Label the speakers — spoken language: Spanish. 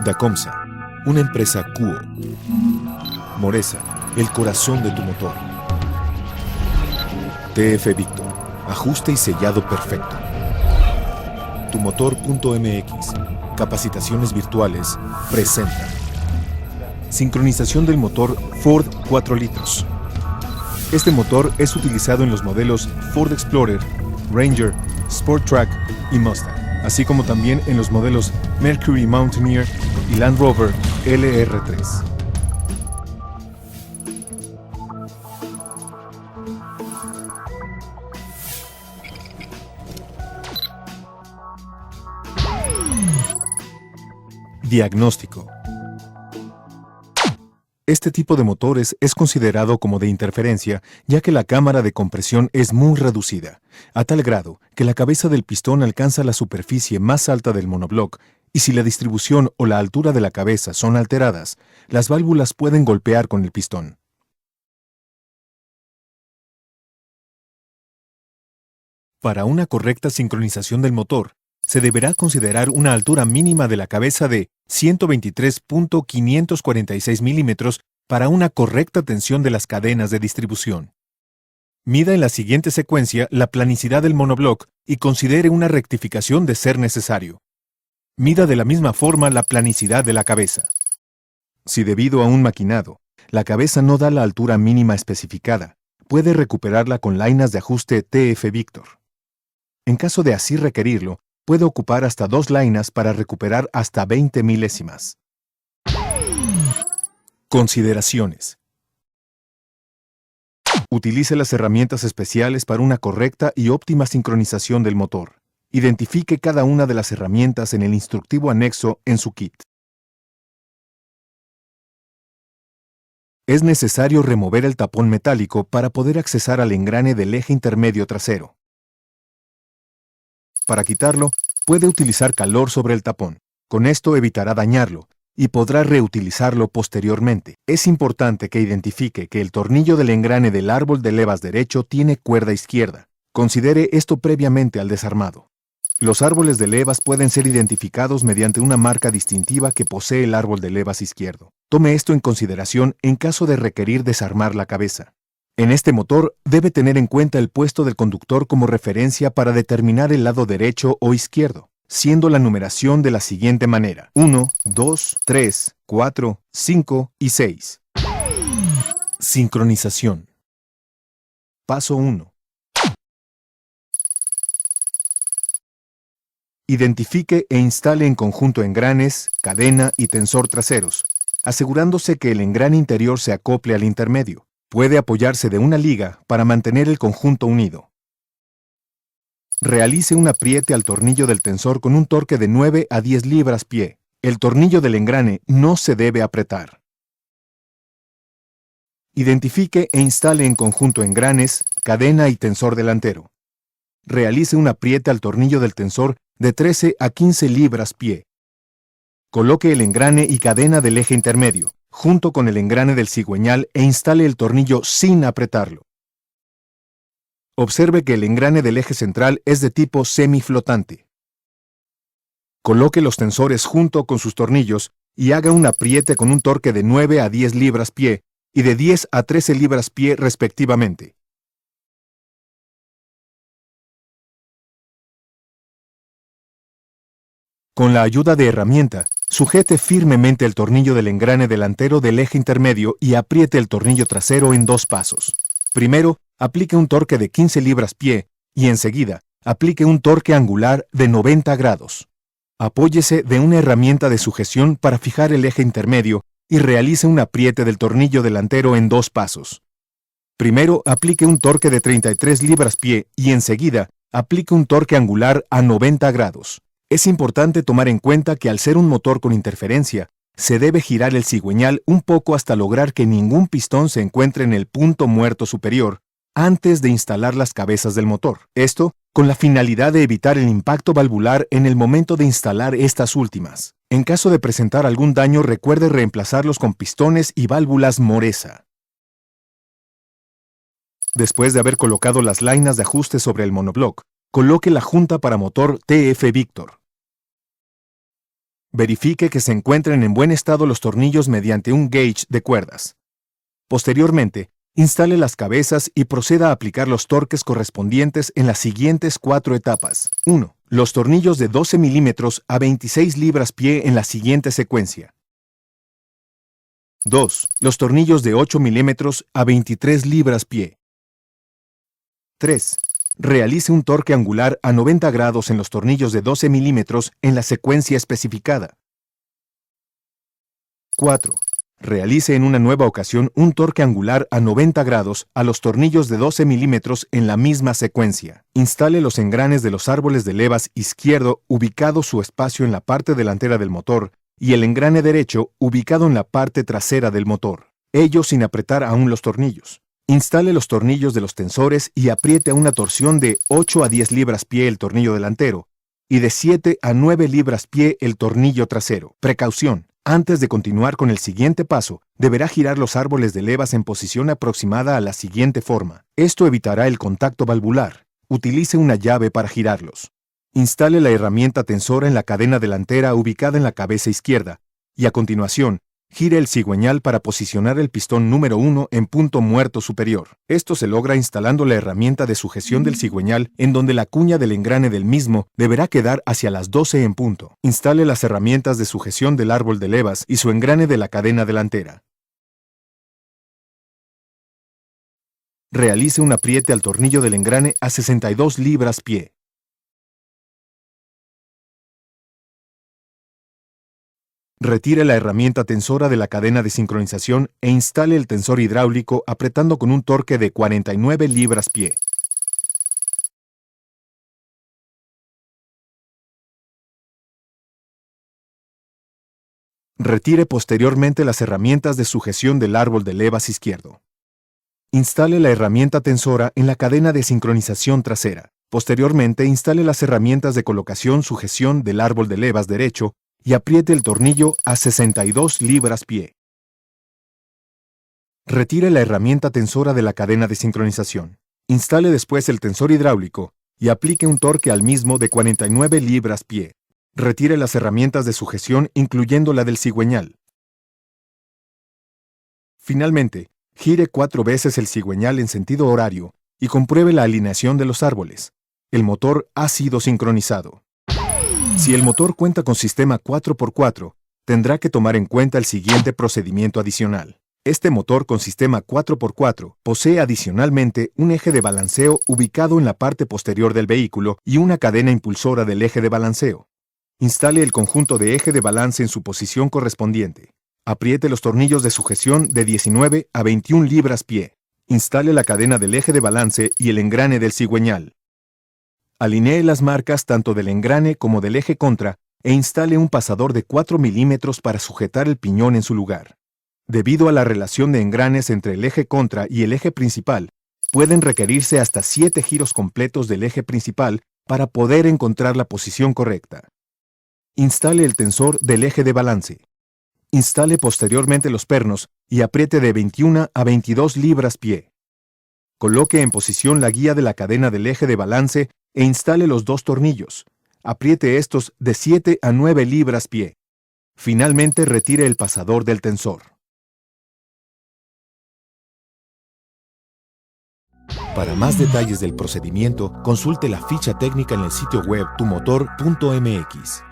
Speaker 1: Dacomsa, una empresa Kuo. Moresa, el corazón de tu motor. TF Victor, ajuste y sellado perfecto. Tumotor.mx, capacitaciones virtuales, presenta. Sincronización del motor Ford 4 litros. Este motor es utilizado en los modelos Ford Explorer, Ranger, Sport Track y Mustang, así como también en los modelos Mercury Mountaineer y Land Rover LR3. Diagnóstico. Este tipo de motores es considerado como de interferencia, ya que la cámara de compresión es muy reducida, a tal grado que la cabeza del pistón alcanza la superficie más alta del monobloc, y si la distribución o la altura de la cabeza son alteradas, las válvulas pueden golpear con el pistón. Para una correcta sincronización del motor, se deberá considerar una altura mínima de la cabeza de 123.546 milímetros para una correcta tensión de las cadenas de distribución. Mida en la siguiente secuencia la planicidad del monobloc y considere una rectificación de ser necesario. Mida de la misma forma la planicidad de la cabeza. Si debido a un maquinado, la cabeza no da la altura mínima especificada, puede recuperarla con lainas de ajuste TF Victor. En caso de así requerirlo, puede ocupar hasta 2 lainas para recuperar hasta 20 milésimas. Consideraciones. Utilice las herramientas especiales para una correcta y óptima sincronización del motor. Identifique cada una de las herramientas en el instructivo anexo en su kit. Es necesario remover el tapón metálico para poder accesar al engrane del eje intermedio trasero. Para quitarlo, puede utilizar calor sobre el tapón. Con esto evitará dañarlo y podrá reutilizarlo posteriormente. Es importante que identifique que el tornillo del engrane del árbol de levas derecho tiene cuerda izquierda. Considere esto previamente al desarmado. Los árboles de levas pueden ser identificados mediante una marca distintiva que posee el árbol de levas izquierdo. Tome esto en consideración en caso de requerir desarmar la cabeza. En este motor, debe tener en cuenta el puesto del conductor como referencia para determinar el lado derecho o izquierdo, siendo la numeración de la siguiente manera: 1, 2, 3, 4, 5 y 6. Sincronización. Paso 1. Identifique e instale en conjunto engranes, cadena y tensor traseros, asegurándose que el engrane interior se acople al intermedio. Puede apoyarse de una liga para mantener el conjunto unido. Realice un apriete al tornillo del tensor con un torque de 9 a 10 libras-pie. El tornillo del engrane no se debe apretar. Identifique e instale en conjunto engranes, cadena y tensor delantero. Realice un apriete al tornillo del tensor de 13 a 15 libras-pie. Coloque el engrane y cadena del eje intermedio, junto con el engrane del cigüeñal, e instale el tornillo sin apretarlo. Observe que el engrane del eje central es de tipo semiflotante. Coloque los tensores junto con sus tornillos y haga un apriete con un torque de 9 a 10 libras-pie y de 10 a 13 libras-pie respectivamente. Con la ayuda de herramienta, sujete firmemente el tornillo del engrane delantero del eje intermedio y apriete el tornillo trasero en 2 pasos. Primero, aplique un torque de 15 libras-pie y enseguida, aplique un torque angular de 90 grados. Apóyese de una herramienta de sujeción para fijar el eje intermedio y realice un apriete del tornillo delantero en 2 pasos. Primero, aplique un torque de 33 libras-pie y enseguida, aplique un torque angular a 90 grados. Es importante tomar en cuenta que al ser un motor con interferencia, se debe girar el cigüeñal un poco hasta lograr que ningún pistón se encuentre en el punto muerto superior antes de instalar las cabezas del motor. Esto con la finalidad de evitar el impacto valvular en el momento de instalar estas últimas. En caso de presentar algún daño, recuerde reemplazarlos con pistones y válvulas Moresa. Después de haber colocado las lainas de ajuste sobre el monobloc, Coloque la junta para motor TF Victor. Verifique que se encuentren en buen estado los tornillos mediante un gauge de cuerdas. Posteriormente, instale las cabezas y proceda a aplicar los torques correspondientes en las siguientes 4 etapas. 1. Los tornillos de 12 milímetros a 26 libras-pie en la siguiente secuencia. 2. Los tornillos de 8 milímetros a 23 libras-pie. 3. Realice un torque angular a 90 grados en los tornillos de 12 milímetros en la secuencia especificada. 4. Realice en una nueva ocasión un torque angular a 90 grados a los tornillos de 12 milímetros en la misma secuencia. Instale los engranes de los árboles de levas izquierdo ubicado su espacio en la parte delantera del motor y el engrane derecho ubicado en la parte trasera del motor, ello sin apretar aún los tornillos. Instale los tornillos de los tensores y apriete a una torsión de 8 a 10 libras-pie el tornillo delantero y de 7 a 9 libras-pie el tornillo trasero. Precaución: antes de continuar con el siguiente paso, deberá girar los árboles de levas en posición aproximada a la siguiente forma. Esto evitará el contacto valvular. Utilice una llave para girarlos. Instale la herramienta tensora en la cadena delantera ubicada en la cabeza izquierda y a continuación, gire el cigüeñal para posicionar el pistón número 1 en punto muerto superior. Esto se logra instalando la herramienta de sujeción del cigüeñal en donde la cuña del engrane del mismo deberá quedar hacia las 12 en punto. Instale las herramientas de sujeción del árbol de levas y su engrane de la cadena delantera. Realice un apriete al tornillo del engrane a 62 libras-pie. Retire la herramienta tensora de la cadena de sincronización e instale el tensor hidráulico apretando con un torque de 49 libras-pie. Retire posteriormente las herramientas de sujeción del árbol de levas izquierdo. Instale la herramienta tensora en la cadena de sincronización trasera. Posteriormente, instale las herramientas de colocación-sujeción del árbol de levas derecho y apriete el tornillo a 62 libras-pie. Retire la herramienta tensora de la cadena de sincronización. Instale después el tensor hidráulico y aplique un torque al mismo de 49 libras-pie. Retire las herramientas de sujeción incluyendo la del cigüeñal. Finalmente, gire 4 veces el cigüeñal en sentido horario y compruebe la alineación de los árboles. El motor ha sido sincronizado. Si el motor cuenta con sistema 4x4, tendrá que tomar en cuenta el siguiente procedimiento adicional. Este motor con sistema 4x4 posee adicionalmente un eje de balanceo ubicado en la parte posterior del vehículo y una cadena impulsora del eje de balanceo. Instale el conjunto de eje de balance en su posición correspondiente. Apriete los tornillos de sujeción de 19 a 21 libras-pie. Instale la cadena del eje de balance y el engrane del cigüeñal. Alinee las marcas tanto del engrane como del eje contra e instale un pasador de 4 milímetros para sujetar el piñón en su lugar. Debido a la relación de engranes entre el eje contra y el eje principal, pueden requerirse hasta 7 giros completos del eje principal para poder encontrar la posición correcta. Instale el tensor del eje de balance. Instale posteriormente los pernos y apriete de 21 a 22 libras-pie. Coloque en posición la guía de la cadena del eje de balance e instale los 2 tornillos. Apriete estos de 7 a 9 libras-pie. Finalmente retire el pasador del tensor. Para más detalles del procedimiento, consulte la ficha técnica en el sitio web tumotor.mx.